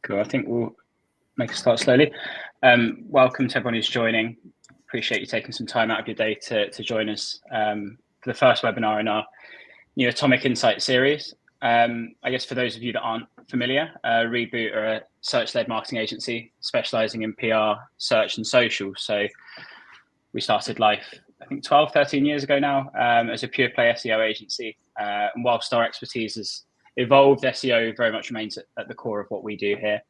Cool. I think we'll make a start slowly. Welcome to everyone who's joining. Appreciate you taking some time out of your day to join us for the first webinar in our new Atomic Insight series. I guess for those of you that aren't familiar, Reboot are a search-led marketing agency specializing in PR, search and social. So we started life, I think 12, 13 years ago now as a pure play SEO agency. And whilst our expertise has evolved, SEO very much remains at the core of what we do here.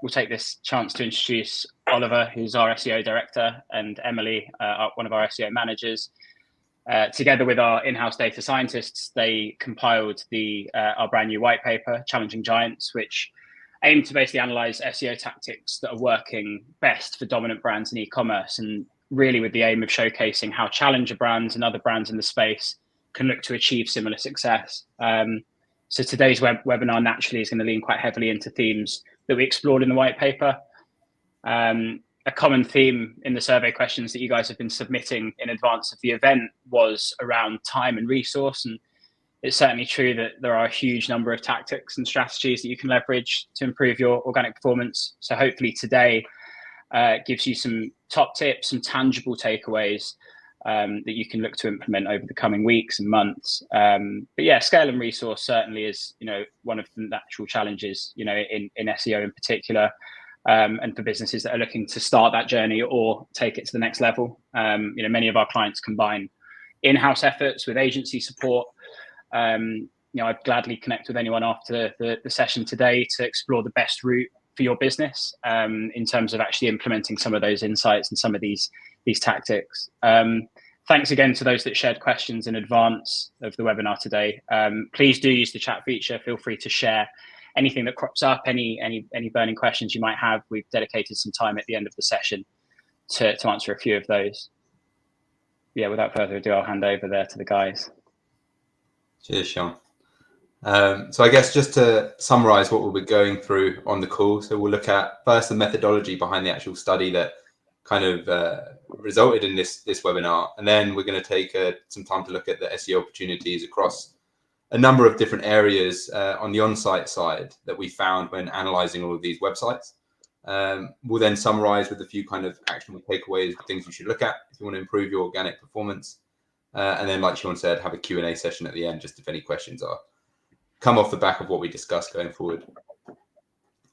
We'll take this chance to introduce Oliver, who's our SEO director, and Emily, one of our SEO managers. Together with our in-house data scientists, they compiled our brand new white paper, Challenging Giants, which aimed to basically analyze SEO tactics that are working best for dominant brands in e-commerce, and really with the aim of showcasing how challenger brands and other brands in the space can look to achieve similar success. So today's webinar naturally is going to lean quite heavily into themes that we explored in the white paper. A common theme in the survey questions that you guys have been submitting in advance of the event was around time and resource. And it's certainly true that there are a huge number of tactics and strategies that you can leverage to improve your organic performance. So hopefully today gives you some top tips, some tangible takeaways that you can look to implement over the coming weeks and months. But yeah, scale and resource certainly is, one of the natural challenges, in SEO in particular, and for businesses that are looking to start that journey or take it to the next level. Many of our clients combine in-house efforts with agency support. I'd gladly connect with anyone after the session today to explore the best route for your business in terms of actually implementing some of those insights and some of these tactics. Thanks again to those that shared questions in advance of the webinar today. Please do use the chat feature. Feel free to share anything that crops up, any burning questions you might have. We've dedicated some time at the end of the session to answer a few of those. Yeah, without further ado, I'll hand over there to the guys. Cheers, Sean. So I guess just to summarize what we'll be going through on the call. So we'll look at first the methodology behind the actual study that kind of resulted in this webinar. And then we're going to take some time to look at the SEO opportunities across a number of different areas on the onsite side that we found when analyzing all of these websites. We'll then summarize with a few kind of actionable takeaways, things you should look at if you want to improve your organic performance. And then, like Sean said, have a Q&A session at the end, just if any questions come off the back of what we discussed going forward.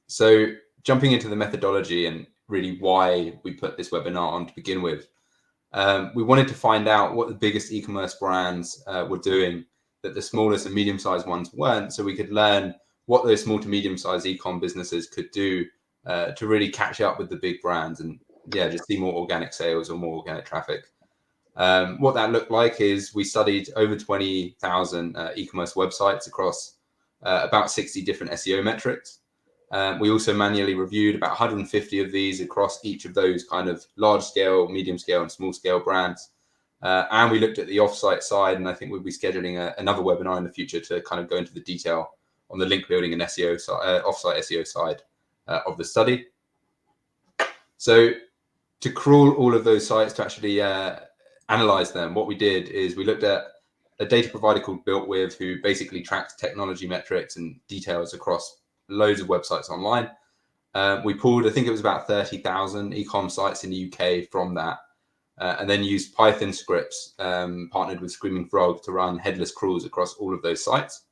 So jumping into the methodology and really why we put this webinar on to begin with, we wanted to find out what the biggest e-commerce brands were doing that the smallest and medium-sized ones weren't, so we could learn what those small to medium-sized e-com businesses could do to really catch up with the big brands and just see more organic sales or more organic traffic. What that looked like is we studied over 20,000 e-commerce websites across about 60 different SEO metrics. We also manually reviewed about 150 of these across each of those kind of large scale, medium scale and small scale brands. And we looked at the offsite side, and I think we'll be scheduling another webinar in the future to kind of go into the detail on the link building and SEO offsite SEO side of the study. So to crawl all of those sites to actually analyze them, what we did is we looked at a data provider called BuiltWith, who basically tracks technology metrics and details across loads of websites online. We pulled, I think it was about 30,000 e-com sites in the UK from that, and then used Python scripts partnered with Screaming Frog to run headless crawls across all of those sites.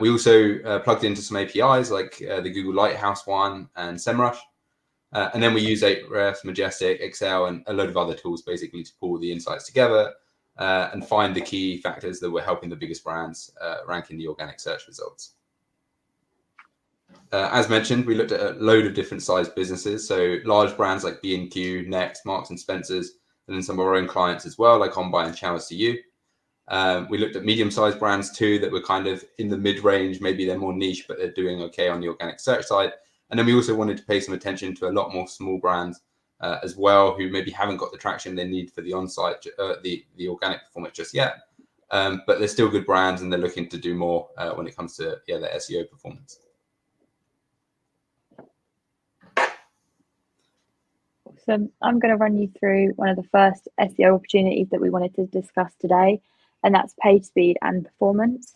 We also plugged into some APIs like the Google Lighthouse one and SEMrush. And then we use Ahrefs, Majestic, Excel, and a load of other tools basically to pull the insights together and find the key factors that were helping the biggest brands rank in the organic search results. As mentioned, we looked at a load of different sized businesses, so large brands like B&Q, Next, Marks and Spencer's, and then some of our own clients as well, like Onbuy and Showers to You. We looked at medium-sized brands too that were kind of in the mid-range, maybe they're more niche, but they're doing okay on the organic search side. And then we also wanted to pay some attention to a lot more small brands as well, who maybe haven't got the traction they need for the on-site, the organic performance just yet. But they're still good brands and they're looking to do more when it comes to their SEO performance. So I'm going to run you through one of the first SEO opportunities that we wanted to discuss today, and that's page speed and performance.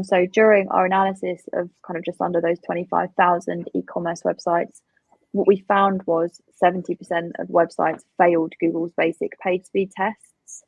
So during our analysis of kind of just under those 25,000 e-commerce websites, what we found was 70% of websites failed Google's basic page speed tests.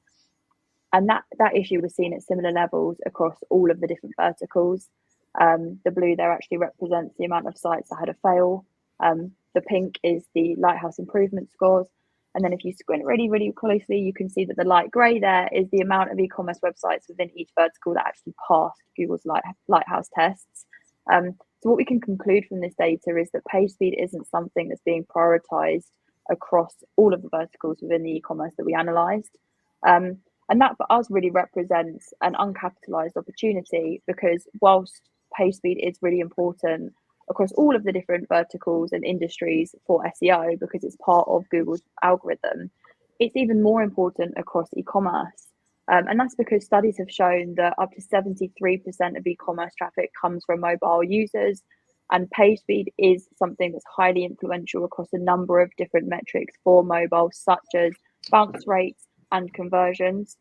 And that issue was seen at similar levels across all of the different verticals. The blue there actually represents the amount of sites that had a fail. The pink is the Lighthouse improvement scores. And then if you squint really, really closely, you can see that the light grey there is the amount of e-commerce websites within each vertical that actually passed Google's Lighthouse tests. So what we can conclude from this data is that page speed isn't something that's being prioritised across all of the verticals within the e-commerce that we analysed. And that for us really represents an uncapitalised opportunity, because whilst page speed is really important across all of the different verticals and industries for SEO, because it's part of Google's algorithm, it's even more important across e-commerce. And that's because studies have shown that up to 73% of e-commerce traffic comes from mobile users, and page speed is something that's highly influential across a number of different metrics for mobile, such as bounce rates and conversions.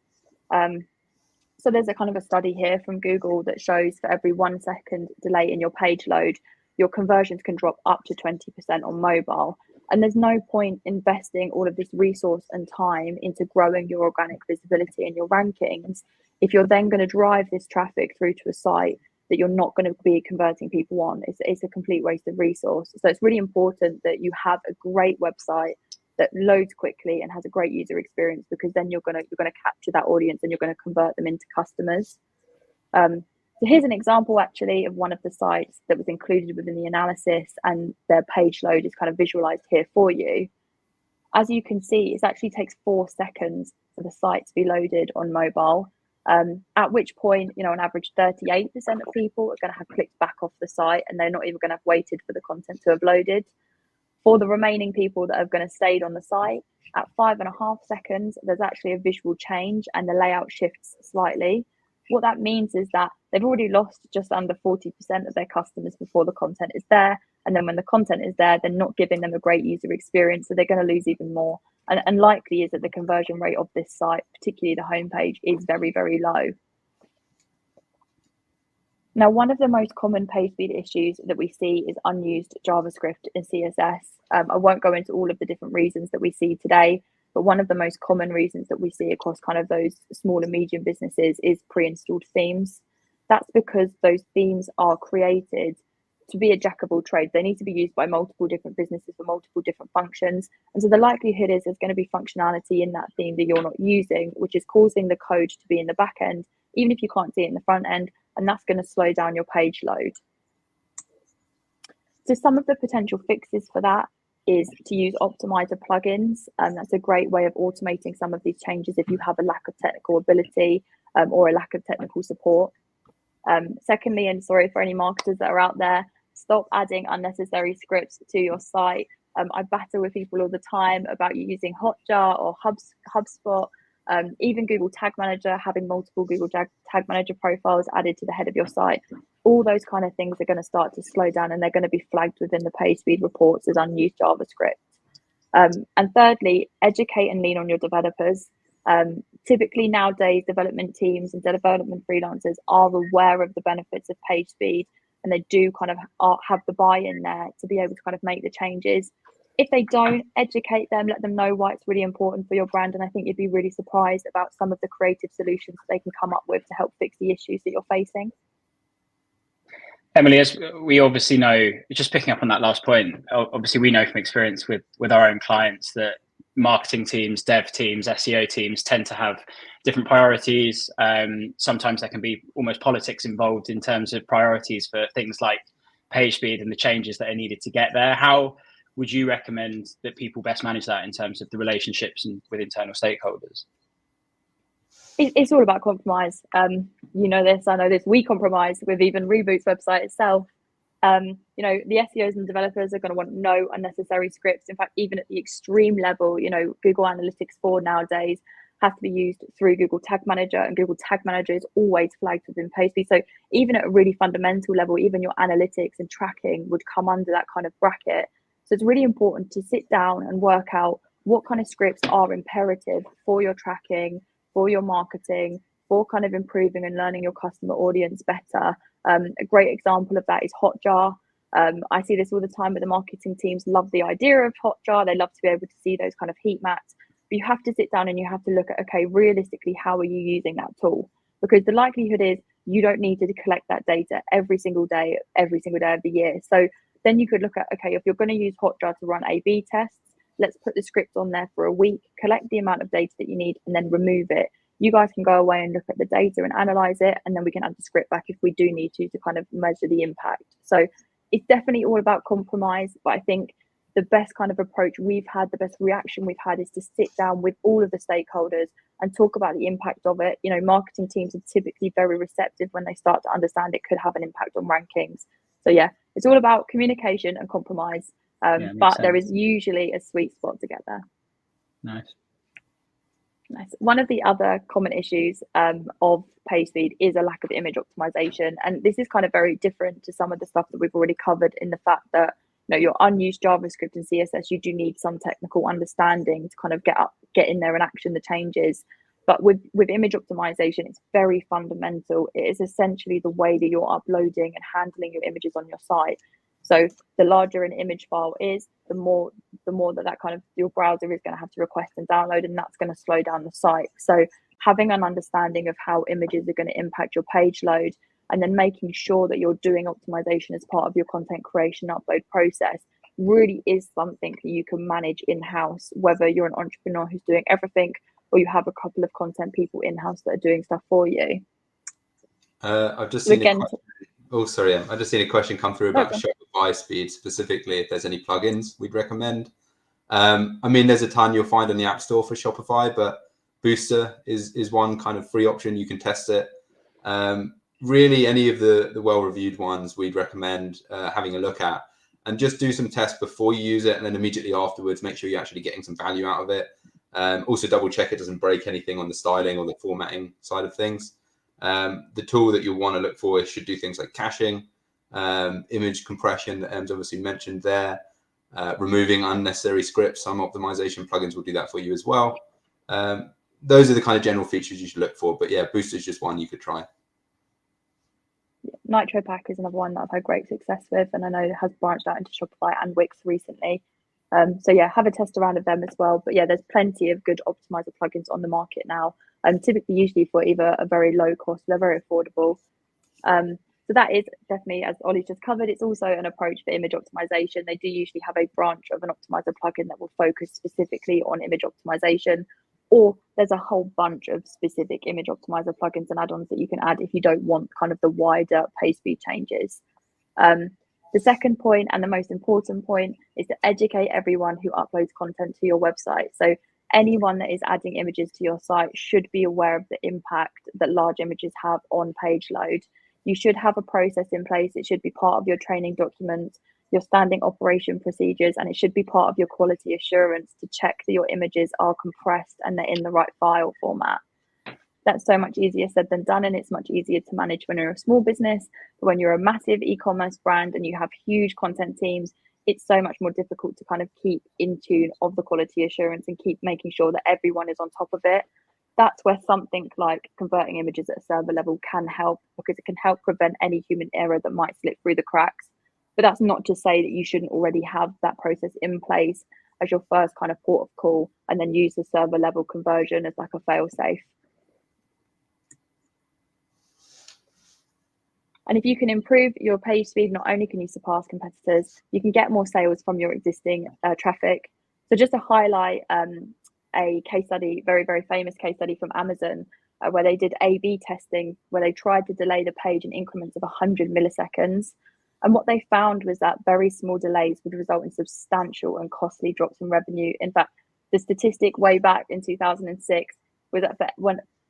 So there's a kind of a study here from Google that shows for every 1 second delay in your page load, your conversions can drop up to 20% on mobile. And there's no point investing all of this resource and time into growing your organic visibility and your rankings if you're then going to drive this traffic through to a site that you're not going to be converting people on. It's a complete waste of resource. So it's really important that you have a great website that loads quickly and has a great user experience, because then you're going to capture that audience and you're going to convert them into customers. So here's an example actually of one of the sites that was included within the analysis, and their page load is kind of visualized here for you. As you can see, it actually takes 4 seconds for the site to be loaded on mobile, at which point, on average, 38% of people are going to have clicked back off the site, and they're not even going to have waited for the content to have loaded. For the remaining people that are going to stayed on the site, at 5.5 seconds, there's actually a visual change and the layout shifts slightly. What that means is that they've already lost just under 40% of their customers before the content is there. And then when the content is there, they're not giving them a great user experience, so they're going to lose even more. And likely is that the conversion rate of this site, particularly the homepage, is very, very low. Now, one of the most common page speed issues that we see is unused JavaScript and CSS. I won't go into all of the different reasons that we see today, but one of the most common reasons that we see across kind of those small and medium businesses is pre-installed themes. That's because those themes are created to be a jack of all trades. They need to be used by multiple different businesses for multiple different functions. And so the likelihood is there's going to be functionality in that theme that you're not using, which is causing the code to be in the back end, even if you can't see it in the front end, and that's going to slow down your page load. So some of the potential fixes for that is to use optimizer plugins, and that's a great way of automating some of these changes if you have a lack of technical ability or a lack of technical support. Secondly, and sorry for any marketers that are out there, stop adding unnecessary scripts to your site. I battle with people all the time about you using Hotjar or HubSpot, even Google Tag Manager, having multiple Google Tag Manager profiles added to the head of your site. All those kind of things are going to start to slow down, and they're going to be flagged within the page speed reports as unused JavaScript. And thirdly, educate and lean on your developers. Typically nowadays, development teams and development freelancers are aware of the benefits of page speed, and they do kind of have the buy-in there to be able to kind of make the changes. If they don't, educate them, let them know why it's really important for your brand, and I think you'd be really surprised about some of the creative solutions they can come up with to help fix the issues that you're facing. Emily, as we obviously know, just picking up on that last point, obviously we know from experience with our own clients that marketing teams, dev teams, SEO teams tend to have different priorities. Sometimes there can be almost politics involved in terms of priorities for things like page speed and the changes that are needed to get there. How would you recommend that people best manage that in terms of the relationships and with internal stakeholders? It's all about compromise. You know this, I know this. We compromise with even Reboot's website itself. The SEOs and developers are going to want no unnecessary scripts. In fact, even at the extreme level, Google Analytics 4 nowadays has to be used through Google Tag Manager, and Google Tag Manager is always flagged within page speed. So even at a really fundamental level, even your analytics and tracking would come under that kind of bracket. So it's really important to sit down and work out what kind of scripts are imperative for your tracking, for your marketing, for kind of improving and learning your customer audience better. A great example of that is Hotjar. I see this all the time, but the marketing teams love the idea of Hotjar. They love to be able to see those kind of heat maps. But you have to sit down and you have to look at, okay, realistically, how are you using that tool? Because the likelihood is you don't need to collect that data every single day of the year. So then you could look at, okay, if you're going to use Hotjar to run A/B tests, let's put the script on there for a week, collect the amount of data that you need, and then remove it. You guys can go away and look at the data and analyze it, and then we can add the script back if we do need to kind of measure the impact. So it's definitely all about compromise, but I think the best kind of approach we've had, the best reaction we've had, is to sit down with all of the stakeholders and talk about the impact of it. You know, marketing teams are typically very receptive when they start to understand it could have an impact on rankings. So yeah, it's all about communication and compromise, but there is usually a sweet spot to get there. Nice. One of the other common issues of page speed is a lack of image optimization, and this is kind of very different to some of the stuff that we've already covered, in the fact that, you know, your unused JavaScript and CSS, you do need some technical understanding to kind of get in there and action the changes. But with image optimization, it's very fundamental. It is essentially the way that you're uploading and handling your images on your site. So the larger an image file is, the more that kind of your browser is going to have to request and download, and that's going to slow down the site. So having an understanding of how images are going to impact your page load, and then making sure that you're doing optimization as part of your content creation upload process, really is something that you can manage in-house, whether you're an entrepreneur who's doing everything or you have a couple of content people in-house that are doing stuff for you. I've just seen I've just seen a question come through about Shopify speed, specifically if there's any plugins we'd recommend. I mean, there's a ton you'll find in the App Store for Shopify, but Booster is one kind of free option. You can test it. Really, any of the well-reviewed ones we'd recommend having a look at, and just do some tests before you use it, and then immediately afterwards make sure you're actually getting some value out of it. Also double check it doesn't break anything on the styling or the formatting side of things. The tool that you'll want to look for should do things like caching, image compression that Em's obviously mentioned there, removing unnecessary scripts. Some optimization plugins will do that for you as well. Those are the kind of general features you should look for. But yeah, Booster is just one you could try. NitroPack is another one that I've had great success with, and I know it has branched out into Shopify and Wix recently. So yeah, have a test around of them as well. But yeah, there's plenty of good optimizer plugins on the market now, and typically usually for either a very low cost, they're very affordable. So that is definitely, as Ollie's just covered, it's also an approach for image optimization. They do usually have a branch of an optimizer plugin that will focus specifically on image optimization, or there's a whole bunch of specific image optimizer plugins and add-ons that you can add if you don't want kind of the wider page speed changes. The second point, and the most important point, is to educate everyone who uploads content to your website. So anyone that is adding images to your site should be aware of the impact that large images have on page load. You should have a process in place. It should be part of your training document, your standing operation procedures, and it should be part of your quality assurance to check that your images are compressed and they're in the right file format. That's so much easier said than done, and it's much easier to manage when you're a small business. But when you're a massive e-commerce brand and you have huge content teams, it's so much more difficult to kind of keep in tune of the quality assurance and keep making sure that everyone is on top of it. That's where something like converting images at a server level can help, because it can help prevent any human error that might slip through the cracks. But that's not to say that you shouldn't already have that process in place as your first kind of port of call, and then use the server level conversion as like a fail safe. And if you can improve your page speed, not only can you surpass competitors, you can get more sales from your existing traffic. So just to highlight a case study, very, very famous case study from Amazon, where they did A/B testing, where they tried to delay the page in increments of 100 milliseconds. And what they found was that very small delays would result in substantial and costly drops in revenue. In fact, the statistic way back in 2006 was that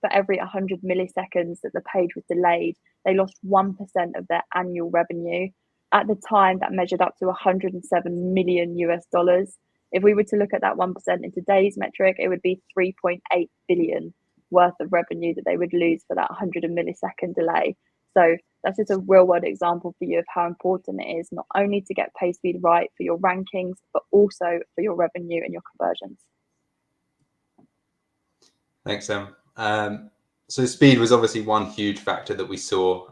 for every 100 milliseconds that the page was delayed, they lost 1% of their annual revenue. At the time, that measured up to $107 million US. If we were to look at that 1% in today's metric, it would be 3.8 billion worth of revenue that they would lose for that 100 millisecond delay. So that's just a real world example for you of how important it is not only to get page speed right for your rankings, but also for your revenue and your conversions. Thanks, Em. So speed was obviously one huge factor that we saw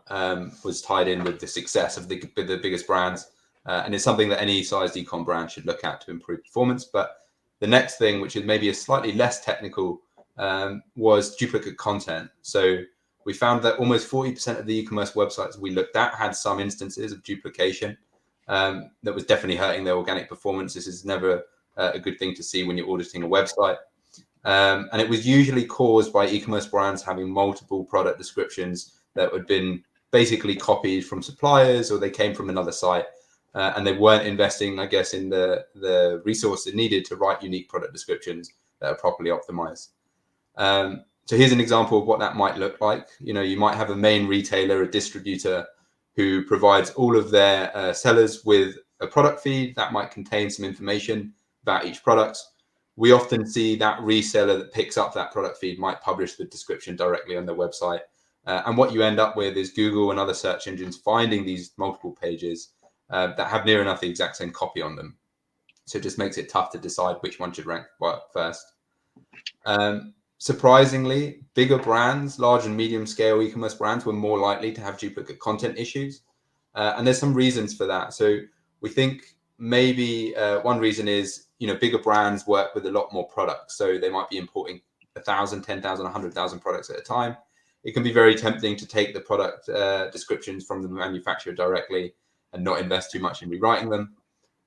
was tied in with the success of the biggest brands. And it's something that any sized ecom brand should look at to improve performance. But the next thing, which is maybe a slightly less technical, was duplicate content. So we found that almost 40% of the e-commerce websites we looked at had some instances of duplication that was definitely hurting their organic performance. This is never a good thing to see when you're auditing a website. And it was usually caused by e-commerce brands having multiple product descriptions that had been basically copied from suppliers, or they came from another site, and they weren't investing, I guess, in the resources needed to write unique product descriptions that are properly optimized. So here's an example of what that might look like. You might have a main retailer, a distributor, who provides all of their sellers with a product feed that might contain some information about each product. We often see that reseller that picks up that product feed might publish the description directly on their website. And what you end up with is Google and other search engines finding these multiple pages that have near enough the exact same copy on them. So it just makes it tough to decide which one should rank first. Surprisingly, bigger brands, large and medium scale e-commerce brands, were more likely to have duplicate content issues. And there's some reasons for that. So we think maybe one reason is, bigger brands work with a lot more products. So they might be importing 1,000, 10,000, 100,000 products at a time. It can be very tempting to take the product descriptions from the manufacturer directly and not invest too much in rewriting them.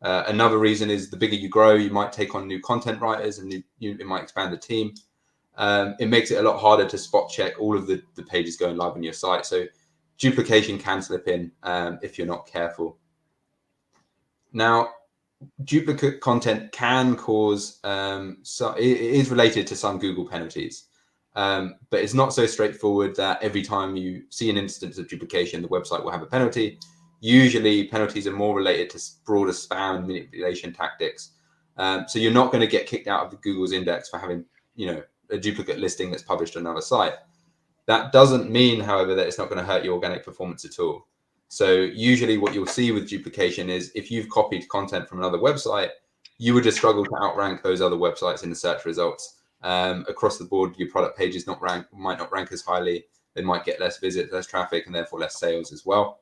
Another reason is the bigger you grow, you might take on new content writers and it might expand the team. It makes it a lot harder to spot check all of the pages going live on your site. So duplication can slip in if you're not careful. Now, duplicate content can cause, it is related to some Google penalties, but it's not so straightforward that every time you see an instance of duplication, the website will have a penalty. Usually penalties are more related to broader spam and manipulation tactics. So you're not going to get kicked out of Google's index for having, a duplicate listing that's published on another site. That doesn't mean, however, that it's not going to hurt your organic performance at all. So usually what you'll see with duplication is if you've copied content from another website, you would just struggle to outrank those other websites in the search results. Across the board, your product pages might not rank as highly. They might get less visits, less traffic, and therefore less sales as well.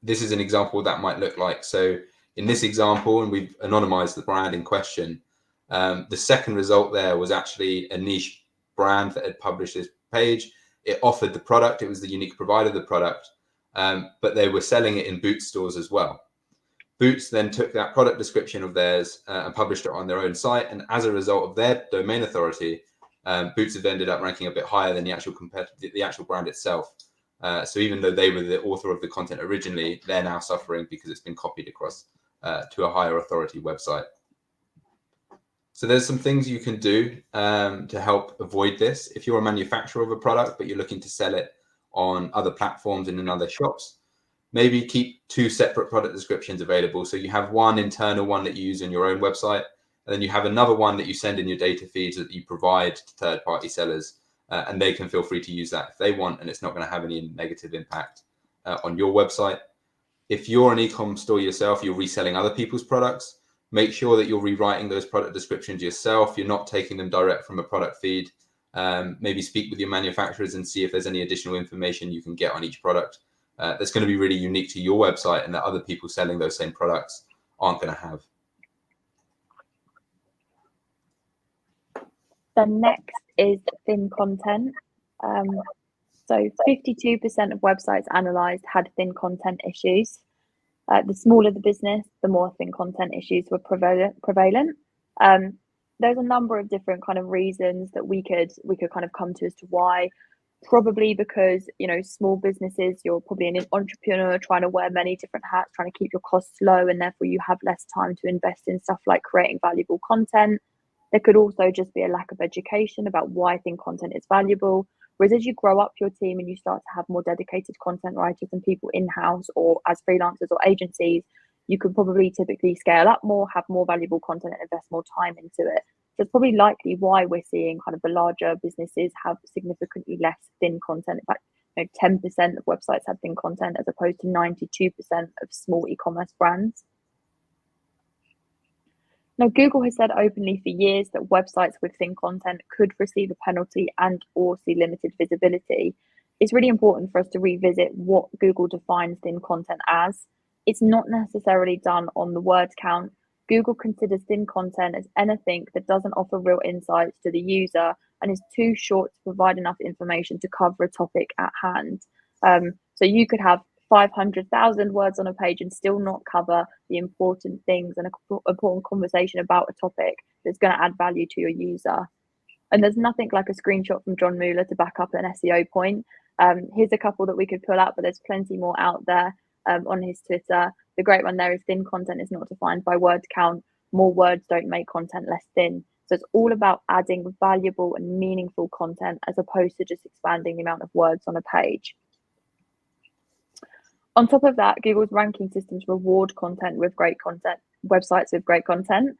This is an example that might look like. So in this example, and we've anonymized the brand in question, the second result there was actually a niche brand that had published this page. It offered the product. It was the unique provider of the product, but they were selling it in Boots stores as well. Boots then took that product description of theirs and published it on their own site. And as a result of their domain authority, Boots have ended up ranking a bit higher than the actual brand itself. So even though they were the author of the content originally, they're now suffering because it's been copied across to a higher authority website. So there's some things you can do to help avoid this. If you're a manufacturer of a product, but you're looking to sell it on other platforms and in other shops, maybe keep two separate product descriptions available. So you have one internal one that you use on your own website, and then you have another one that you send in your data feeds that you provide to third-party sellers, and they can feel free to use that if they want, and it's not going to have any negative impact on your website. If you're an e-com store yourself, you're reselling other people's products, make sure that you're rewriting those product descriptions yourself. You're not taking them direct from a product feed. Maybe speak with your manufacturers and see if there's any additional information you can get on each product that's going to be really unique to your website and that other people selling those same products aren't going to have. The next is thin content. So 52% of websites analysed had thin content issues. The smaller the business, the more thin content issues were prevalent. There's a number of different kind of reasons that we could kind of come to as to why. Probably because, small businesses, you're probably an entrepreneur trying to wear many different hats, trying to keep your costs low, and therefore you have less time to invest in stuff like creating valuable content. There could also just be a lack of education about why thin content is valuable. Whereas as you grow up your team and you start to have more dedicated content writers and people in-house or as freelancers or agencies, you could probably typically scale up more, have more valuable content and invest more time into it. So it's probably likely why we're seeing kind of the larger businesses have significantly less thin content. In fact, 10% of websites have thin content as opposed to 92% of small e-commerce brands. Now, Google has said openly for years that websites with thin content could receive a penalty and or see limited visibility. It's really important for us to revisit what Google defines thin content as. It's not necessarily done on the word count. Google considers thin content as anything that doesn't offer real insights to the user and is too short to provide enough information to cover a topic at hand. So you could have 500,000 words on a page and still not cover the important things and an important conversation about a topic that's going to add value to your user. And there's nothing like a screenshot from John Mueller to back up an SEO point. Here's a couple that we could pull out, but there's plenty more out there on his Twitter. The great one there is thin content is not defined by word count. More words don't make content less thin. So it's all about adding valuable and meaningful content as opposed to just expanding the amount of words on a page. On top of that, Google's ranking systems reward content with great content, websites with great content.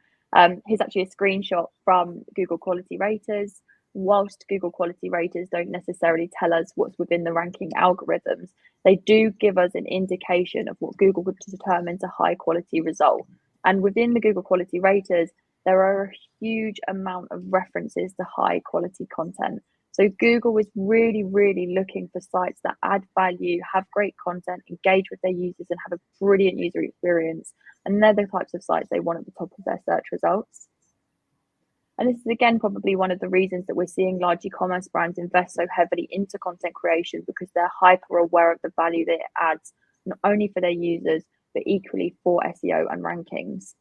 Here's actually a screenshot from Google Quality Raters. Whilst Google Quality Raters don't necessarily tell us what's within the ranking algorithms, they do give us an indication of what Google would determine a high quality result. And within the Google Quality Raters, there are a huge amount of references to high quality content. So Google is really, really looking for sites that add value, have great content, engage with their users, and have a brilliant user experience. And they're the types of sites they want at the top of their search results. And this is, again, probably one of the reasons that we're seeing large e-commerce brands invest so heavily into content creation, because they're hyper aware of the value that it adds, not only for their users, but equally for SEO and rankings.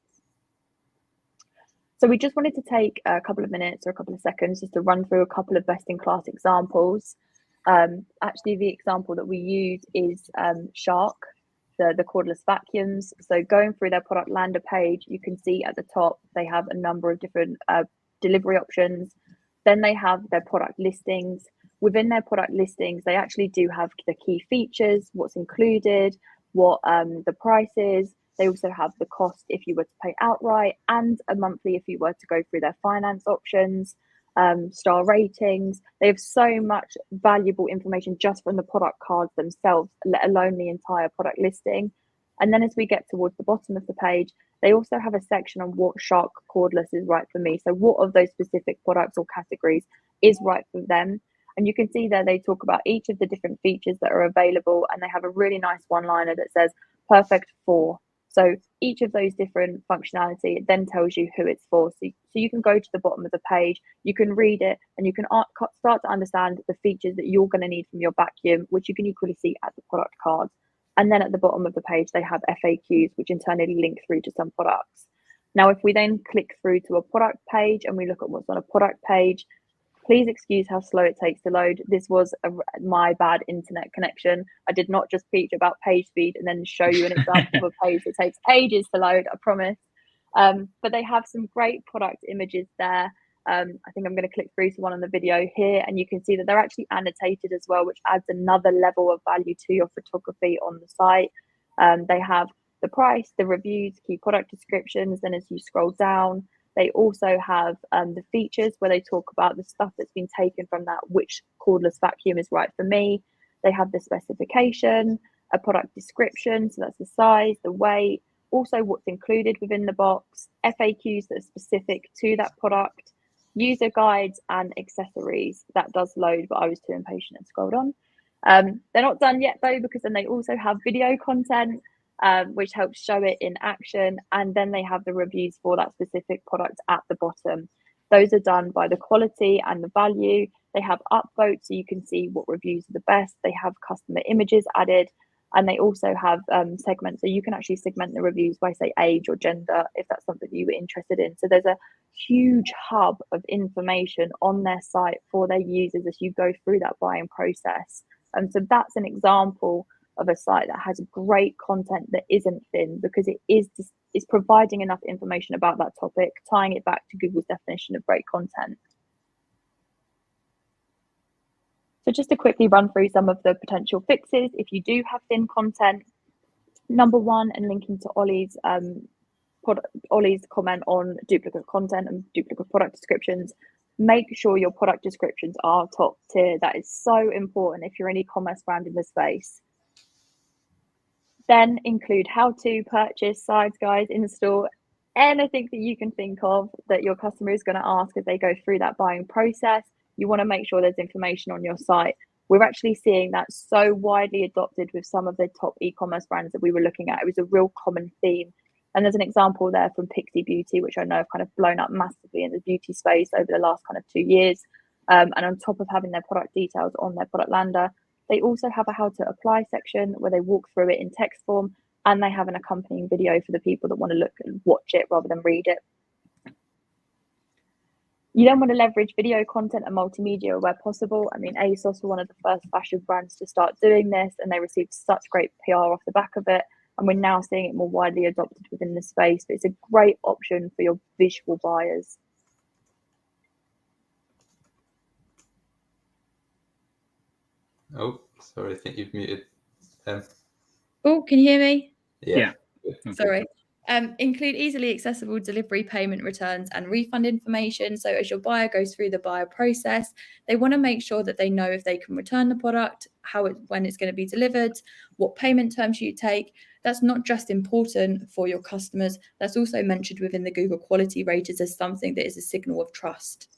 So we just wanted to take a couple of minutes or a couple of seconds just to run through a couple of best-in-class examples. Actually, the example that we use is Shark, the cordless vacuums. So going through their product lander page, you can see at the top they have a number of different delivery options. Then they have their product listings. Within their product listings, they actually do have the key features, what's included, what the price is. They also have the cost if you were to pay outright, and a monthly if you were to go through their finance options, star ratings. They have so much valuable information just from the product cards themselves, let alone the entire product listing. And then as we get towards the bottom of the page, they also have a section on what Shark cordless is right for me. So what of those specific products or categories is right for them? And you can see there they talk about each of the different features that are available, and they have a really nice one-liner that says perfect for. So each of those different functionality, it then tells you who it's for. So you can go to the bottom of the page, you can read it, and you can start to understand the features that you're going to need from your vacuum, which you can equally see at the product cards. And then at the bottom of the page, they have FAQs, which internally link through to some products. Now, if we then click through to a product page and we look at what's on a product page, please excuse how slow it takes to load. This was my bad internet connection. I did not just preach about page speed and then show you an example of a page that takes ages to load, I promise. But they have some great product images there. I think I'm going to click through to one on the video here, and you can see that they're actually annotated as well, which adds another level of value to your photography on the site. They have the price, the reviews, key product descriptions. Then as you scroll down, they also have the features where they talk about the stuff that's been taken from that, which cordless vacuum is right for me. They have the specification, a product description, so that's the size, the weight, also what's included within the box, FAQs that are specific to that product, user guides and accessories. That does load, but I was too impatient and scrolled on. They're not done yet though, because then they also have video content, which helps show it in action. And then they have the reviews for that specific product at the bottom. Those are done by the quality and the value. They have upvotes, so you can see what reviews are the best. They have customer images added, and they also have segments, so you can actually segment the reviews by, say, age or gender, if that's something that you were interested in. So there's a huge hub of information on their site for their users as you go through that buying process. And so that's an example of a site that has great content that isn't thin, because it is just, it's providing enough information about that topic, tying it back to Google's definition of great content. So just to quickly run through some of the potential fixes if you do have thin content. Number one, and linking to Ollie's comment on duplicate content and duplicate product descriptions, make sure your product descriptions are top tier. That is so important if you're an e-commerce brand in the space. Then include how to purchase sides, guys, in the store. anything that you can think of that your customer is going to ask as they go through that buying process. You want to make sure there's information on your site. We're actually seeing that so widely adopted with some of the top e-commerce brands that we were looking at. It was a real common theme. And there's an example there from Pixie Beauty, which I know have kind of blown up massively in the beauty space over the last kind of 2 years. And on top of having their product details on their product lander, they also have a how to apply section where they walk through it in text form, and they have an accompanying video for the people that want to look and watch it rather than read it. You then want to leverage video content and multimedia where possible. I mean, ASOS were one of the first fashion brands to start doing this, and they received such great PR off the back of it. And we're now seeing it more widely adopted within the space, but it's a great option for your visual buyers. Oh, sorry, I think you've muted them. Oh, can you hear me? Yeah. Sorry. Include easily accessible delivery, payment, returns, and refund information. So as your buyer goes through the buyer process, they want to make sure that they know if they can return the product, when it's going to be delivered, what payment terms you take. That's not just important for your customers. That's also mentioned within the Google quality raters as something that is a signal of trust.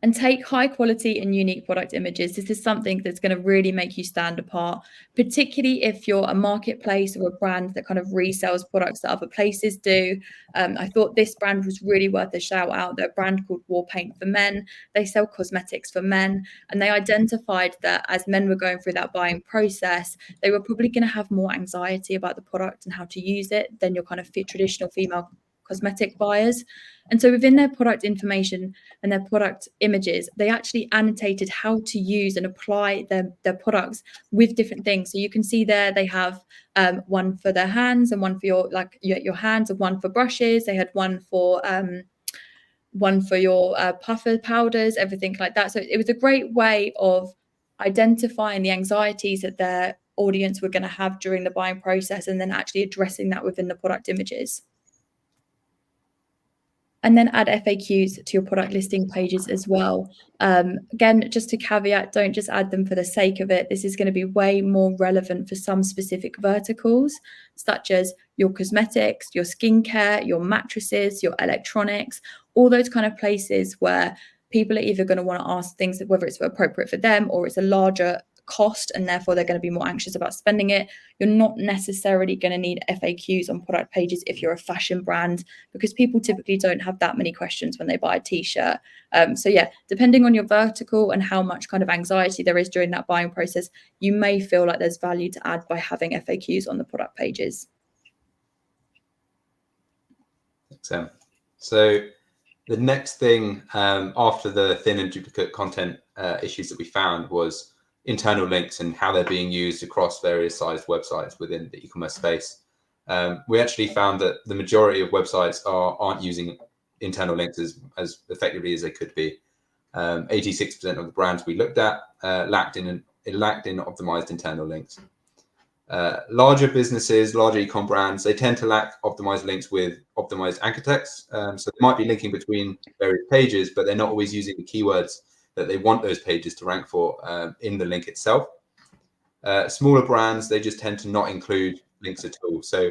And take high quality and unique product images. This is something that's going to really make you stand apart, particularly if you're a marketplace or a brand that kind of resells products that other places do. I thought this brand was really worth a shout out. They're a brand called War Paint for Men. They sell cosmetics for men, and they identified that as men were going through that buying process, they were probably going to have more anxiety about the product and how to use it than your kind of traditional female cosmetic buyers. And so within their product information and their product images, they actually annotated how to use and apply their products with different things. So you can see there they have one for their hands and one for your hands, and one for brushes. They had one for your puffer powders, everything like that. So it was a great way of identifying the anxieties that their audience were going to have during the buying process, and then actually addressing that within the product images. And then add FAQs to your product listing pages as well. Again, just to caveat, don't just add them for the sake of it. This is going to be way more relevant for some specific verticals, such as your cosmetics, your skincare, your mattresses, your electronics, all those kind of places where people are either going to want to ask things, whether it's appropriate for them or it's a larger cost, and therefore they're going to be more anxious about spending it. You're not necessarily going to need FAQs on product pages if you're a fashion brand, because people typically don't have that many questions when they buy a t-shirt. So yeah, depending on your vertical and how much kind of anxiety there is during that buying process, you may feel like there's value to add by having FAQs on the product pages. Excellent. So the next thing after the thin and duplicate content issues that we found was internal links and how they're being used across various sized websites within the e-commerce space. We actually found that the majority of websites aren't using internal links as effectively as they could be. 86% of the brands we looked at lacked in optimized internal links. Larger businesses, larger e-com brands, they tend to lack optimized links with optimized anchor text. So they might be linking between various pages, but they're not always using the keywords that they want those pages to rank for in the link itself. Smaller brands, they just tend to not include links at all. So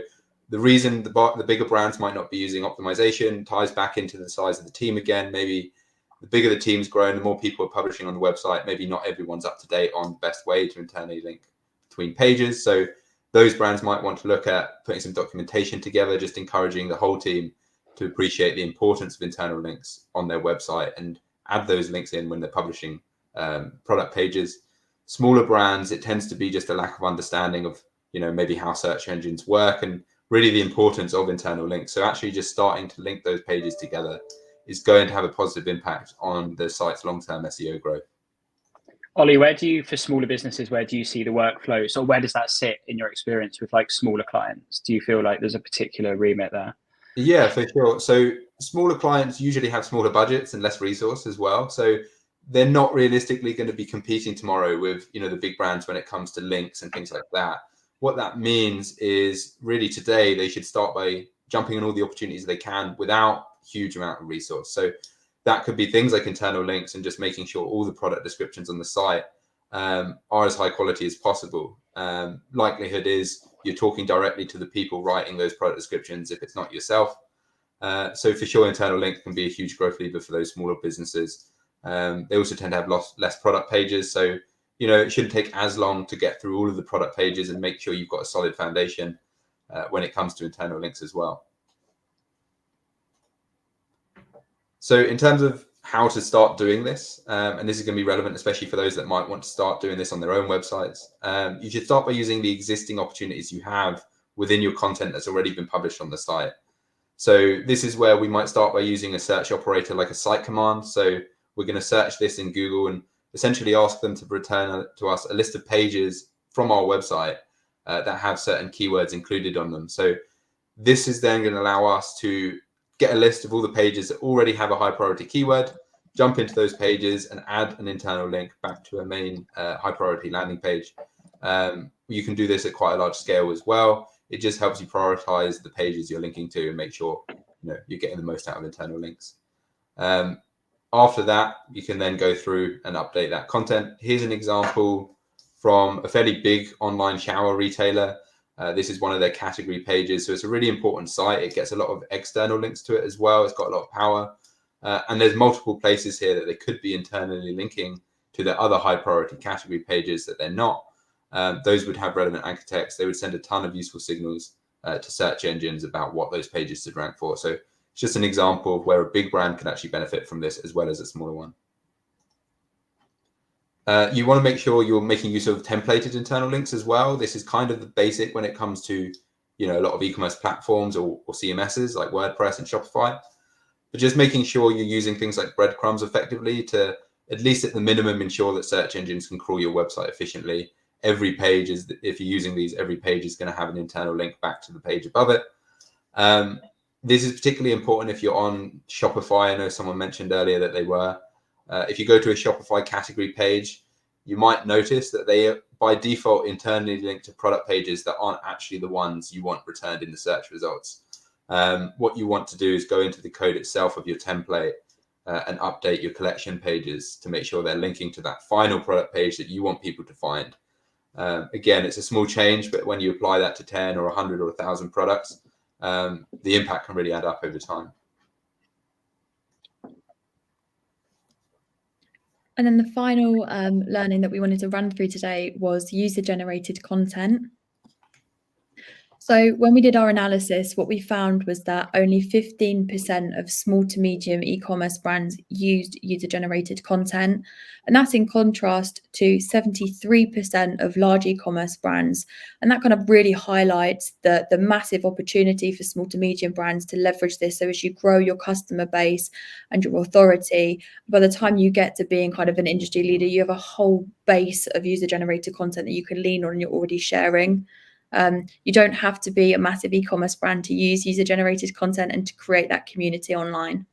the reason the bigger brands might not be using optimization ties back into the size of the team again. Maybe the bigger the team's grown, the more people are publishing on the website. Maybe not everyone's up to date on the best way to internally link between pages. So those brands might want to look at putting some documentation together, just encouraging the whole team to appreciate the importance of internal links on their website and add those links in when they're publishing product pages. Smaller brands, it tends to be just a lack of understanding of, maybe how search engines work and really the importance of internal links. So actually just starting to link those pages together is going to have a positive impact on the site's long-term SEO growth. Ollie, for smaller businesses, where do you see the workflow? So where does that sit in your experience with smaller clients? Do you feel like there's a particular remit there? Yeah, for sure. So smaller clients usually have smaller budgets and less resource as well. So they're not realistically going to be competing tomorrow with, the big brands when it comes to links and things like that. What that means is really today they should start by jumping on all the opportunities they can without huge amount of resource. So that could be things like internal links and just making sure all the product descriptions on the site are as high quality as possible. Likelihood is you're talking directly to the people writing those product descriptions if it's not yourself. So for sure, internal links can be a huge growth lever for those smaller businesses. They also tend to have less product pages. So, it shouldn't take as long to get through all of the product pages and make sure you've got a solid foundation when it comes to internal links as well. So in terms of how to start doing this, and this is going to be relevant, especially for those that might want to start doing this on their own websites, you should start by using the existing opportunities you have within your content that's already been published on the site. So this is where we might start by using a search operator like a site command. So we're going to search this in Google and essentially ask them to return to us a list of pages from our website that have certain keywords included on them. So this is then going to allow us to get a list of all the pages that already have a high priority keyword, jump into those pages and add an internal link back to a main high priority landing page. You can do this at quite a large scale as well. It just helps you prioritize the pages you're linking to and make sure you're getting the most out of internal links. After that, you can then go through and update that content. Here's an example from a fairly big online shower retailer. This is one of their category pages. So it's a really important site. It gets a lot of external links to it as well. It's got a lot of power. And there's multiple places here that they could be internally linking to their other high priority category pages that they're not. Those would have relevant anchor text. They would send a ton of useful signals to search engines about what those pages should rank for. So it's just an example of where a big brand can actually benefit from this as well as a smaller one. You want to make sure you're making use of templated internal links as well. This is kind of the basic when it comes to a lot of e-commerce platforms or CMSs like WordPress and Shopify. But just making sure you're using things like breadcrumbs effectively to, at least at the minimum, ensure that search engines can crawl your website efficiently. Every page is, if you're using these, every page is going to have an internal link back to the page above it. This is particularly important if you're on Shopify. I know someone mentioned earlier that they were. If you go to a Shopify category page, you might notice that they by default internally link to product pages that aren't actually the ones you want returned in the search results. What you want to do is go into the code itself of your template and update your collection pages to make sure they're linking to that final product page that you want people to find. Again, it's a small change, but when you apply that to 10 or 100 or 1,000 products, the impact can really add up over time. And then the final learning that we wanted to run through today was user-generated content. So when we did our analysis, what we found was that only 15% of small to medium e-commerce brands used user-generated content. And that's in contrast to 73% of large e-commerce brands. And that kind of really highlights the massive opportunity for small to medium brands to leverage this. So as you grow your customer base and your authority, by the time you get to being kind of an industry leader, you have a whole base of user-generated content that you can lean on and you're already sharing. You don't have to be a massive e-commerce brand to use user-generated content and to create that community online.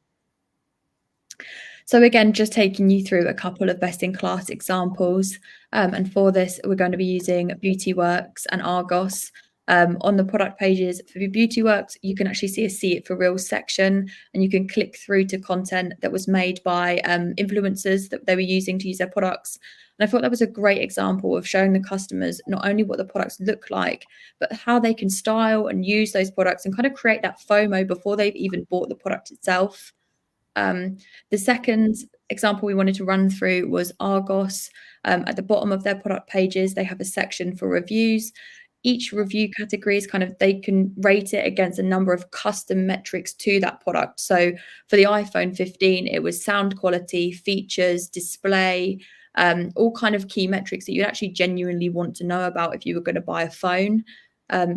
So again, just taking you through a couple of best-in-class examples. And for this, we're going to be using Beautyworks and Argos. On the product pages for Beautyworks, you can actually see a See It For Real section, and you can click through to content that was made by influencers that they were using to use their products. And I thought that was a great example of showing the customers not only what the products look like, but how they can style and use those products and kind of create that FOMO before they've even bought the product itself. The second example we wanted to run through was Argos. At the bottom of their product pages, they have a section for reviews. Each review category is kind of, they can rate it against a number of custom metrics to that product. So for the iPhone 15, it was sound quality, features, display, all kind of key metrics that you'd actually genuinely want to know about if you were going to buy a phone.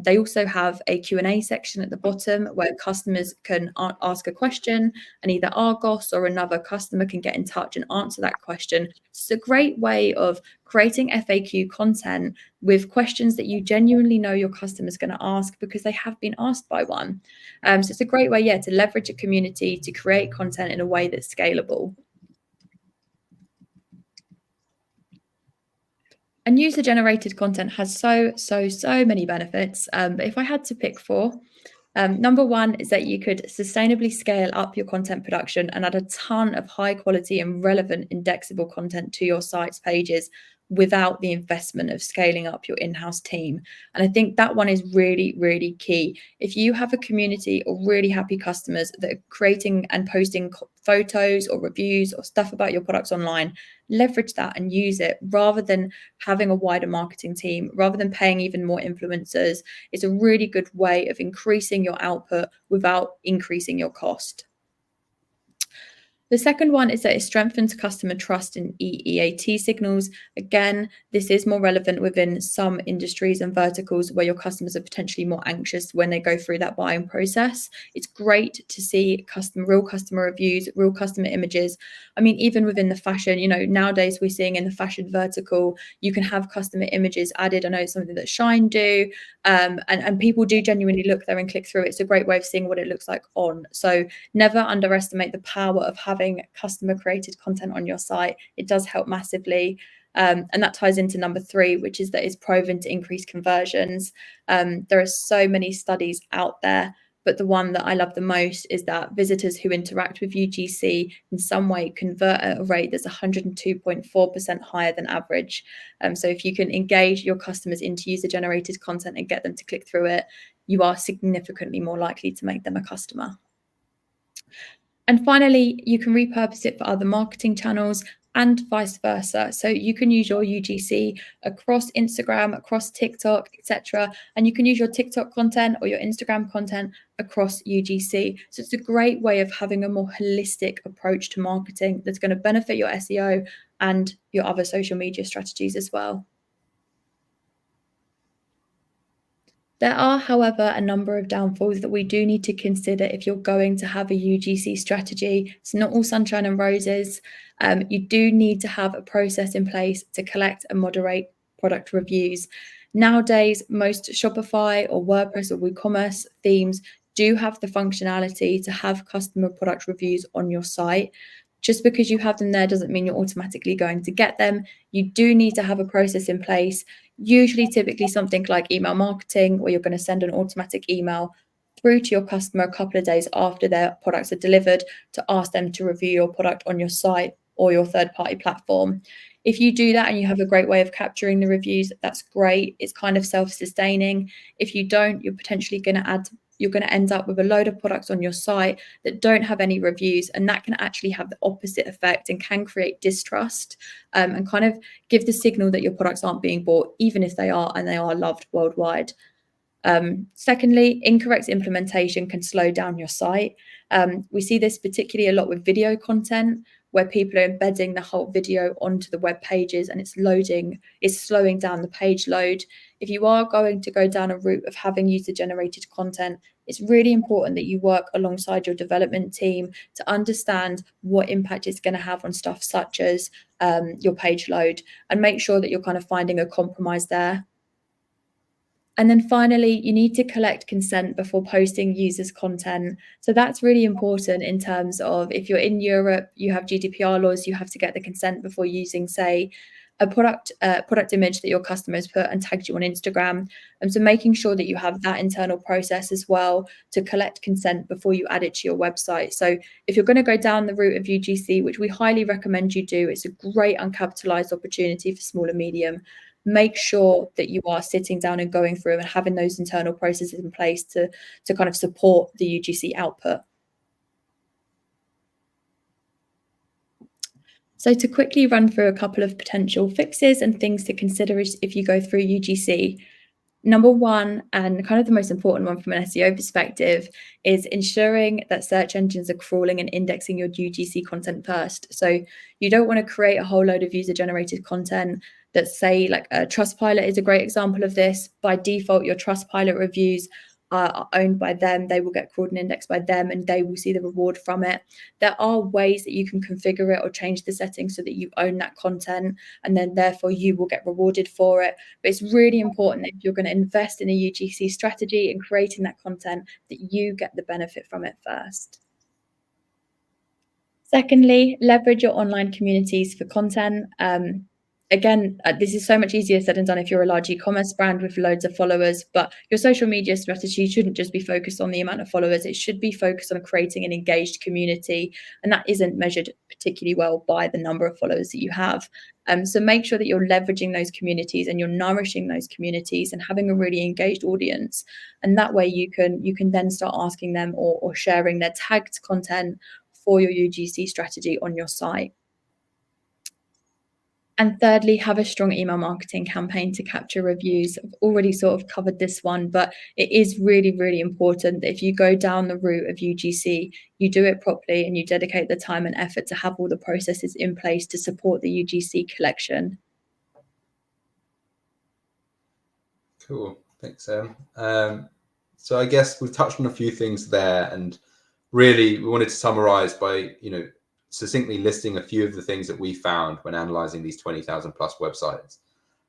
They also have a Q&A section at the bottom where customers can ask a question and either Argos or another customer can get in touch and answer that question. It's a great way of creating FAQ content with questions that you genuinely know your customer's going to ask because they have been asked by one. So it's a great way, to leverage a community to create content in a way that's scalable. And user-generated content has so many benefits. But if I had to pick 4, number 1 is that you could sustainably scale up your content production and add a ton of high quality and relevant indexable content to your site's pages without the investment of scaling up your in-house team. And I think that one is really, really key. If you have a community of really happy customers that are creating and posting photos or reviews or stuff about your products online, leverage that and use it rather than having a wider marketing team, rather than paying even more influencers. It's a really good way of increasing your output without increasing your cost. The second one is that it strengthens customer trust in EEAT signals. Again, this is more relevant within some industries and verticals where your customers are potentially more anxious when they go through that buying process. It's great to see real customer reviews, real customer images. I mean, even within the fashion, nowadays we're seeing in the fashion vertical, you can have customer images added. I know it's something that Shine do, and people do genuinely look there and click through. It's a great way of seeing what it looks like on. So never underestimate the power of having customer created content on your site. It does help massively. And that ties into number 3, which is that it's proven to increase conversions. There are so many studies out there, but the one that I love the most is that visitors who interact with UGC in some way convert at a rate that's 102.4% higher than average. So if you can engage your customers into user-generated content and get them to click through it, you are significantly more likely to make them a customer. And finally, you can repurpose it for other marketing channels and vice versa. So you can use your UGC across Instagram, across TikTok, etc. And you can use your TikTok content or your Instagram content across UGC. So it's a great way of having a more holistic approach to marketing that's going to benefit your SEO and your other social media strategies as well. There are, however, a number of downfalls that we do need to consider if you're going to have a UGC strategy. It's not all sunshine and roses. You do need to have a process in place to collect and moderate product reviews. Nowadays, most Shopify or WordPress or WooCommerce themes do have the functionality to have customer product reviews on your site. Just because you have them there doesn't mean you're automatically going to get them. You do need to have a process in place, typically something like email marketing, where you're going to send an automatic email through to your customer a couple of days after their products are delivered to ask them to review your product on your site or your third-party platform. If you do that and you have a great way of capturing the reviews, that's great. It's kind of self-sustaining. If you don't, you're potentially going to end up with a load of products on your site that don't have any reviews, and that can actually have the opposite effect and can create distrust and kind of give the signal that your products aren't being bought, even if they are, and they are loved worldwide. Secondly, incorrect implementation can slow down your site. We see this particularly a lot with video content, where people are embedding the whole video onto the web pages and it's slowing down the page load. If you are going to go down a route of having user-generated content, it's really important that you work alongside your development team to understand what impact it's going to have on stuff such as your page load, and make sure that you're kind of finding a compromise there. And then finally, you need to collect consent before posting users' content. So that's really important in terms of if you're in Europe, you have GDPR laws, you have to get the consent before using, say, a product image that your customers put and tagged you on Instagram. And so making sure that you have that internal process as well to collect consent before you add it to your website. So if you're going to go down the route of UGC, which we highly recommend you do, it's a great uncapitalized opportunity for small and medium. Make sure that you are sitting down and going through and having those internal processes in place to kind of support the UGC output. So to quickly run through a couple of potential fixes and things to consider if you go through UGC. Number one, and kind of the most important one from an SEO perspective, is ensuring that search engines are crawling and indexing your UGC content first. So you don't want to create a whole load of user-generated content that, say, like Trustpilot is a great example of this. By default, your Trustpilot reviews are owned by them. They will get crawled and indexed by them, and they will see the reward from it. There are ways that you can configure it or change the settings so that you own that content, and then therefore you will get rewarded for it. But it's really important that if you're going to invest in a UGC strategy and creating that content, that you get the benefit from it first. Secondly, leverage your online communities for content. Again, this is so much easier said than done if you're a large e-commerce brand with loads of followers, but your social media strategy shouldn't just be focused on the amount of followers. It should be focused on creating an engaged community, and that isn't measured particularly well by the number of followers that you have. So make sure that you're leveraging those communities and you're nourishing those communities and having a really engaged audience. And that way you can then start asking them or sharing their tagged content for your UGC strategy on your site. And thirdly, have a strong email marketing campaign to capture reviews. I've already sort of covered this one, but it is really, really important that if you go down the route of UGC, you do it properly and you dedicate the time and effort to have all the processes in place to support the UGC collection. Cool, thanks, Em. So I guess we've touched on a few things there, and really we wanted to summarize by, succinctly listing a few of the things that we found when analyzing these 20,000 plus websites.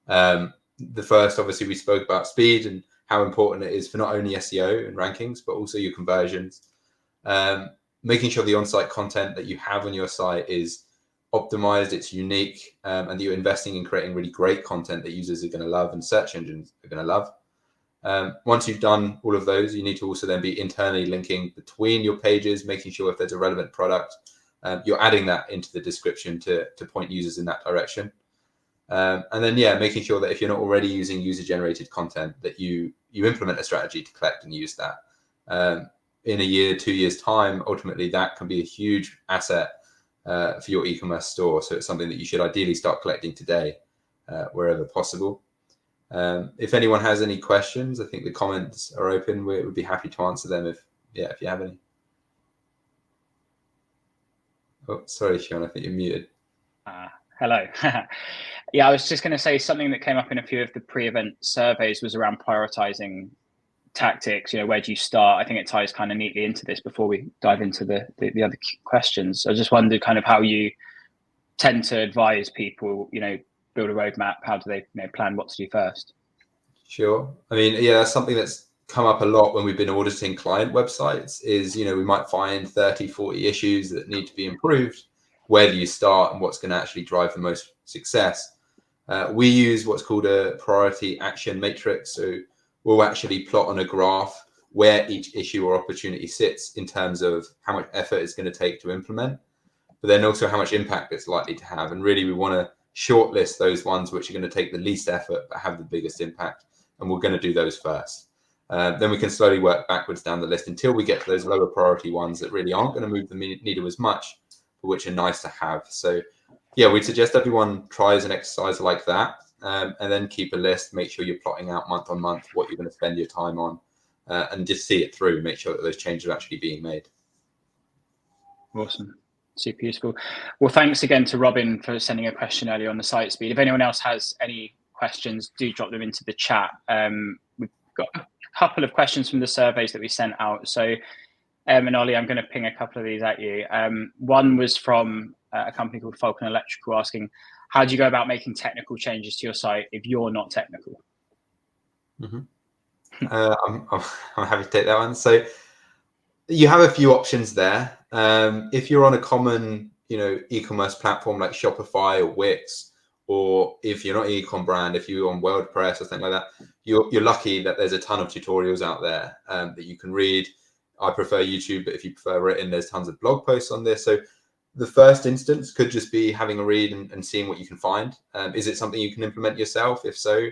The first, obviously, we spoke about speed and how important it is for not only SEO and rankings, but also your conversions. Making sure the on-site content that you have on your site is optimized, it's unique, and that you're investing in creating really great content that users are going to love and search engines are going to love. Once you've done all of those, you need to also then be internally linking between your pages, making sure if there's a relevant product, you're adding that into the description to point users in that direction. And then, making sure that if you're not already using user-generated content, that you implement a strategy to collect and use that. In a year, 2 years' time, ultimately, that can be a huge asset for your e-commerce store. So it's something that you should ideally start collecting today, wherever possible. If anyone has any questions, I think the comments are open. We would be happy to answer them if you have any. Oh, sorry, Sean, I think you're muted. Hello. Yeah, I was just going to say something that came up in a few of the pre-event surveys was around prioritizing tactics. Where do you start? I think it ties kind of neatly into this before we dive into the other questions. I just wondered kind of how you tend to advise people, build a roadmap. How do they plan what to do first? Sure. I mean, that's something that's come up a lot when we've been auditing client websites is, we might find 30, 40 issues that need to be improved. Where do you start and what's going to actually drive the most success? We use what's called a priority action matrix. So we'll actually plot on a graph where each issue or opportunity sits in terms of how much effort it's going to take to implement, but then also how much impact it's likely to have. And really, we want to shortlist those ones which are going to take the least effort but have the biggest impact. And we're going to do those first. Then we can slowly work backwards down the list until we get to those lower priority ones that really aren't going to move the needle as much, but which are nice to have. So we'd suggest everyone tries an exercise like that, and then keep a list, make sure you're plotting out month on month what you're going to spend your time on, and just see it through, make sure that those changes are actually being made. Awesome. Super useful. Well, thanks again to Robin for sending a question earlier on the site speed. If anyone else has any questions, do drop them into the chat. We've got a couple of questions from the surveys that we sent out. So and Ollie, I'm going to ping a couple of these at you. One was from a company called Falcon Electrical asking, how do you go about making technical changes to your site if you're not technical? Mm-hmm. I'm happy to take that one. So you have a few options there. If you're on a common, e-commerce platform like Shopify or Wix, or if you're not an e-com brand, if you're on WordPress or something like that, you're lucky that there's a ton of tutorials out there that you can read. I prefer YouTube, but if you prefer written, there's tons of blog posts on this. So the first instance could just be having a read and seeing what you can find. Is it something you can implement yourself? If so,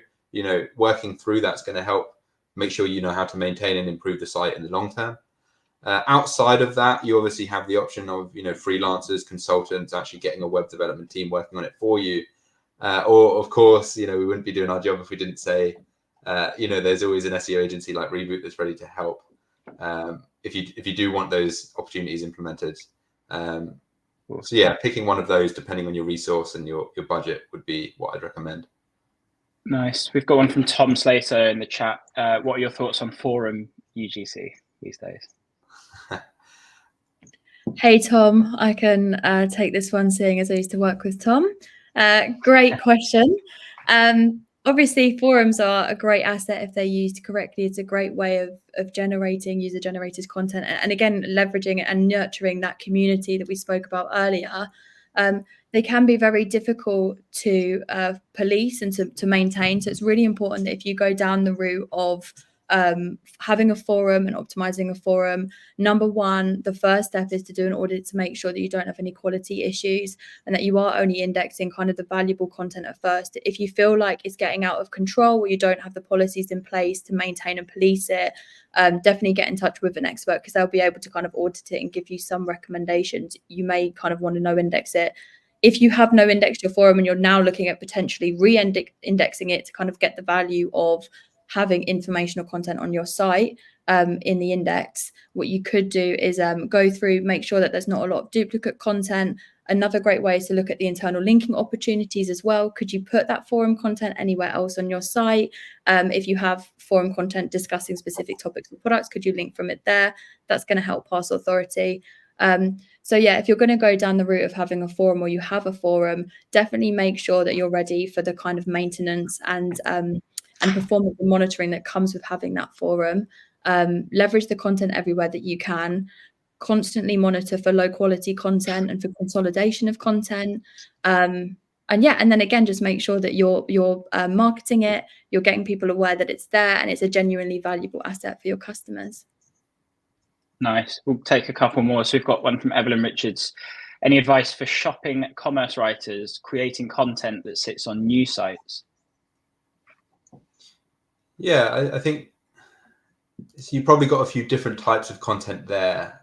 working through that's going to help make sure you know how to maintain and improve the site in the long term. Outside of that, you obviously have the option of, freelancers, consultants, actually getting a web development team working on it for you. Or of course, we wouldn't be doing our job if we didn't say, there's always an SEO agency like Reboot that's ready to help. If you do want those opportunities implemented. So picking one of those depending on your resource and your budget would be what I'd recommend. Nice. We've got one from Tom Slater in the chat. What are your thoughts on forum UGC these days? Hey Tom, I can take this one, seeing as I used to work with Tom. Great question. Obviously, forums are a great asset if they're used correctly. It's a great way of generating user-generated content, and again, leveraging and nurturing that community that we spoke about earlier. They can be very difficult to police and to maintain. So it's really important that if you go down the route of having a forum and optimizing a forum, number one, the first step is to do an audit to make sure that you don't have any quality issues and that you are only indexing kind of the valuable content at first. If you feel like it's getting out of control or you don't have the policies in place to maintain and police it, definitely get in touch with an expert, because they'll be able to kind of audit it and give you some recommendations. You may kind of want to no index it. If you have no indexed your forum and you're now looking at potentially re-indexing it to kind of get the value of having informational content on your site in the index, what you could do is go through, make sure that there's not a lot of duplicate content. Another great way is to look at the internal linking opportunities as well. Could you put that forum content anywhere else on your site? If you have forum content discussing specific topics or products, could you link from it there? That's going to help pass authority. So yeah, if you're going to go down the route of having a forum, or you have a forum, definitely make sure that you're ready for the kind of maintenance and performance and monitoring that comes with having that forum. Leverage the content everywhere that you can. Constantly monitor for low quality content and for consolidation of content. And then again, just make sure that you're marketing it, you're getting people aware that it's there and it's a genuinely valuable asset for your customers. Nice. We'll take a couple more. So we've got one from Evelyn Richards. Any advice for shopping commerce writers creating content that sits on news sites? Yeah, I think so. You've probably got a few different types of content there.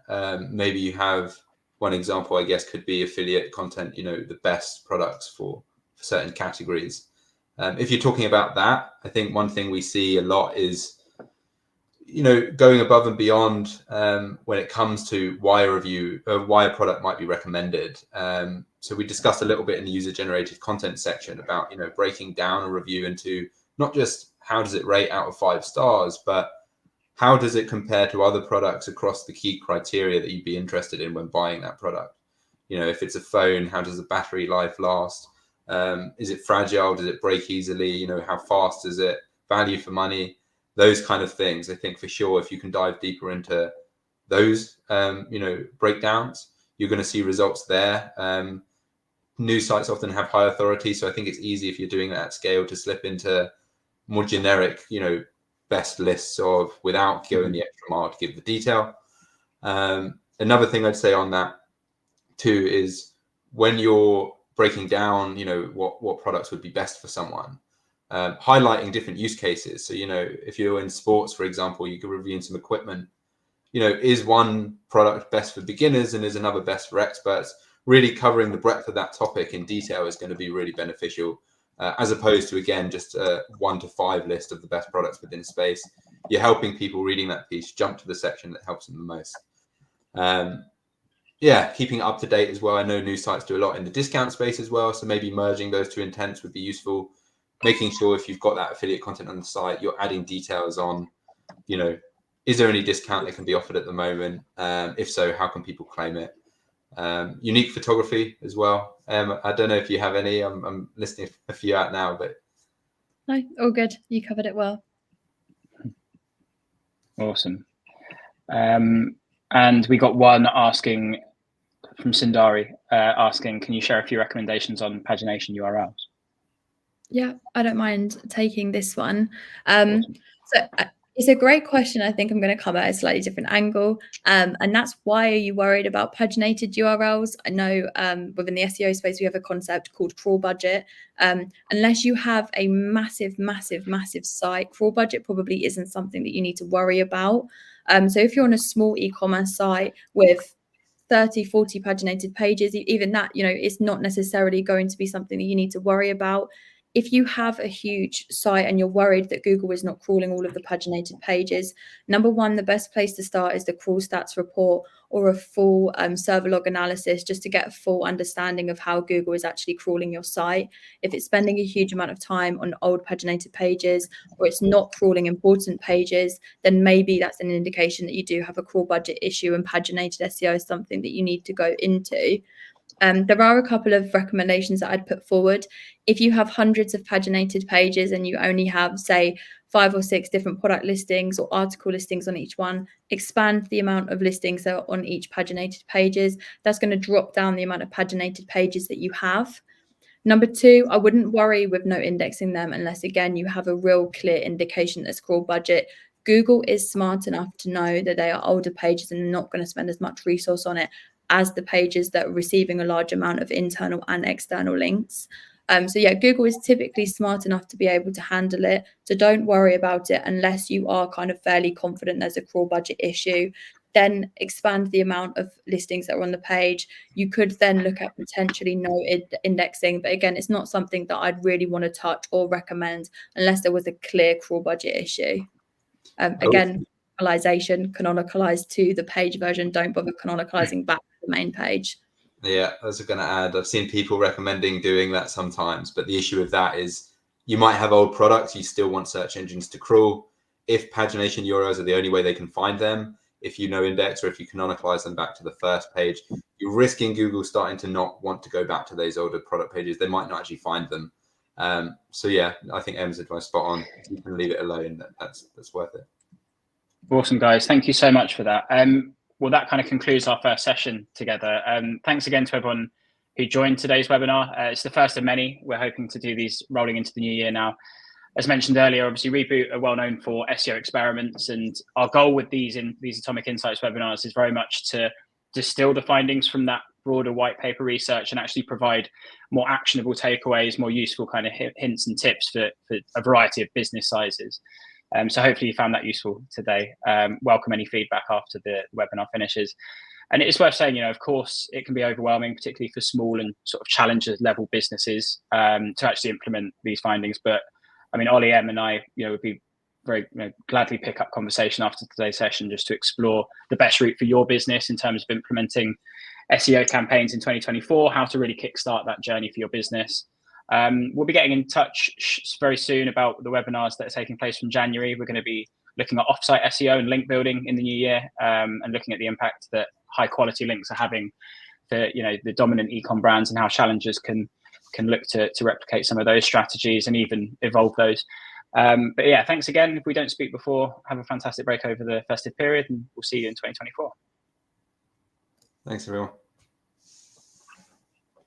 Maybe you have one example, I guess, could be affiliate content, the best products for certain categories. If you're talking about that, I think one thing we see a lot is, going above and beyond when it comes to why a product might be recommended. So we discussed a little bit in the user generated content section about, breaking down a review into not just how does it rate out of 5 stars, but how does it compare to other products across the key criteria that you'd be interested in when buying that product? If it's a phone, how does the battery life last? Is it fragile? Does it break easily? How fast is it? Value for money? Those kind of things. I think for sure, if you can dive deeper into those, breakdowns, you're going to see results there. News sites often have high authority, so I think it's easy if you're doing that at scale to slip into more generic, best lists of without going the extra mile to give the detail. Another thing I'd say on that too is when you're breaking down, what products would be best for someone, highlighting different use cases. So, if you're in sports, for example, you could review some equipment, is one product best for beginners and is another best for experts? Really covering the breadth of that topic in detail is going to be really beneficial. As opposed to, again, just a 1 to 5 list of the best products within a space. You're helping people reading that piece jump to the section that helps them the most. Keeping it up to date as well. I know news sites do a lot in the discount space as well, so maybe merging those two intents would be useful. Making sure if you've got that affiliate content on the site, you're adding details on, is there any discount that can be offered at the moment? If so, how can people claim it? Unique photography as well. I don't know if you have any. I'm listing a few out now, but no, all good. You covered it well. Awesome. And we got one asking from Sindari, asking, can you share a few recommendations on pagination URLs? Yeah, I don't mind taking this one. Awesome. So it's a great question. I think I'm going to come at a slightly different angle. And that's, why are you worried about paginated URLs? I know within the SEO space, we have a concept called crawl budget. Unless you have a massive site, crawl budget probably isn't something that you need to worry about. So if you're on a small e-commerce site with 30, 40 paginated pages, even that, it's not necessarily going to be something that you need to worry about. If you have a huge site and you're worried that Google is not crawling all of the paginated pages, number one, the best place to start is the crawl stats report or a full server log analysis, just to get a full understanding of how Google is actually crawling your site. If it's spending a huge amount of time on old paginated pages, or it's not crawling important pages, then maybe that's an indication that you do have a crawl budget issue, and paginated SEO is something that you need to go into. There are a couple of recommendations that I'd put forward. If you have hundreds of paginated pages and you only have, say, 5 or 6 different product listings or article listings on each one, expand the amount of listings that are on each paginated pages. That's going to drop down the amount of paginated pages that you have. Number 2, I wouldn't worry with no indexing them unless, again, you have a real clear indication that's crawl budget. Google is smart enough to know that they are older pages and not going to spend as much resource on it as the pages that are receiving a large amount of internal and external links. So yeah, Google is typically smart enough to be able to handle it. So don't worry about it unless you are kind of fairly confident there's a crawl budget issue. Then expand the amount of listings that are on the page. You could then look at potentially no indexing, but again, it's not something that I'd really want to touch or recommend unless there was a clear crawl budget issue. Again, canonicalized to the page version. Don't bother canonicalizing back to the main page. Yeah, I was going to add, I've seen people recommending doing that sometimes, but the issue with that is you might have old products, you still want search engines to crawl. If pagination URLs are the only way they can find them, if you no index or if you canonicalize them back to the first page, you're risking Google starting to not want to go back to those older product pages. They might not actually find them. So yeah, I think Em's advice spot on. If you can leave it alone, that's worth it. Awesome, guys. Thank you so much for that. Well, that kind of concludes our first session together. Thanks again to everyone who joined today's webinar. It's the first of many. We're hoping to do these rolling into the new year now. As mentioned earlier, obviously Reboot are well known for SEO experiments, and our goal with these Atomic Insights webinars is very much to distill the findings from that broader white paper research and actually provide more actionable takeaways, more useful kind of hints and tips for a variety of business sizes. So hopefully you found that useful today. Welcome any feedback after the webinar finishes. And it's worth saying, of course, it can be overwhelming, particularly for small and sort of challenger level businesses to actually implement these findings. But I mean, Ollie, Em and I, would be very gladly pick up conversation after today's session just to explore the best route for your business in terms of implementing SEO campaigns in 2024, how to really kickstart that journey for your business. We'll be getting in touch very soon about the webinars that are taking place from January. We're going to be looking at offsite SEO and link building in the new year, and looking at the impact that high quality links are having for the dominant ecom brands and how challengers can look to replicate some of those strategies and even evolve those. But yeah, thanks again. If we don't speak before, have a fantastic break over the festive period, and we'll see you in 2024. Thanks, everyone.